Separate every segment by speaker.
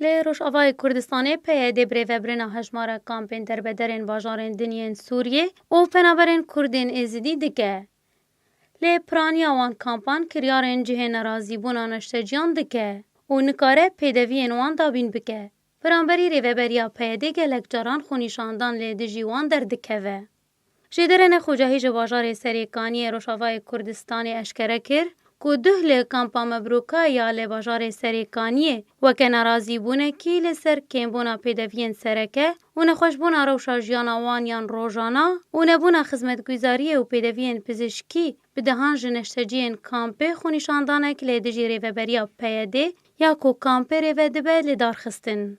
Speaker 1: لی روشاوای کردستانی پیاده بریوبرنا هجمار کامپین دربدرین باجارین دنیین سوریه و پنابرین کردین ازدی دکه. لی پرانیا وان کامپان کریارین جه نرازی بونا نشتجیان دکه و نکاره پیدوین وان دابین بکه. برانبری ریوبریا پیاده گلک جاران خونیشاندان لی دجیوان در دکه و. جدرن خوجهی جواجار سریکانی روشاوای کردستانی اشکره کر که لی کامپا مبروکا یا لی باجار سریکانی وکه نرازی بونه کی لی سر کم بونا پیدوین سرکه و نخوش بونا روشا جیانا وانیان روژانا و نبونا خدمتگزاری و پیدوین پزشکی بدهان جنشتجین کامپه خونیشاندانه که لی دجی ریوبریا پیاده یا که کامپه ریوبه لی دارخستن.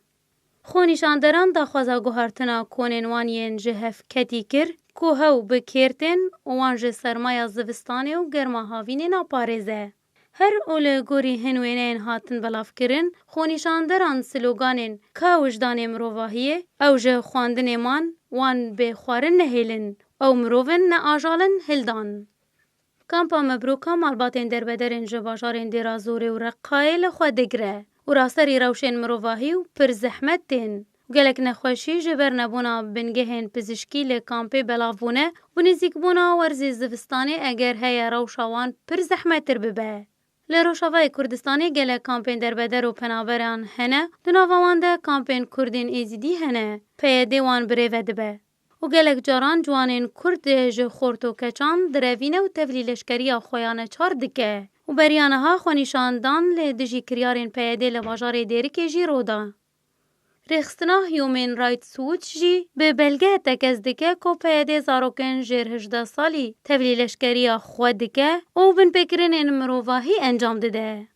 Speaker 1: خونیشاندران دا خوزا گوهرتنا کونین وانین جهف کتی کر که هاو بکیرتن وان جه سرمایه زوستانه و گرما هاوینه ناپارزه. هر اول گوری هنوینین هاتن بلاف کرن خونیشاندران سلوگانین که وجدان مروواهیه او جه خواندن من وان به خوارن نهیلن او مروون نه آجالن هلدان. کامپا مبروکا مالباتین دربدرین جواجارین دیرازوری و رقایل خود دگره و راسری روشین مروواهی و پر زحمت دین. گلک نخوشی جبر نبونا بنگهن پزشکی لی کامپی بلاوونه و نزیک بونا ورزی زوستانی اگر هیا روشاوان پر زحمت تر ببه. لی روشاوای کردستانی گلک کامپین دربدر و پنابران هنه دناوان ده کامپین کردین ایزیدی هنه پیاده وان بریوه دبه. و گلک جاران جوانین کرد جه خورت و کچان دروینه و تفلیلشکری خویانه چار دکه. و بریانه ها خونیشاندان لی دجی کریارین پیاده لباجار دیرک جی رودا. رخصتنا هیومن رایتس ووچ جی به بلگه تکز دکه که پیاده زاروکن جر 18 سالی تفلیلشکری خود دکه او بن پکرین این مروواهی انجام دده.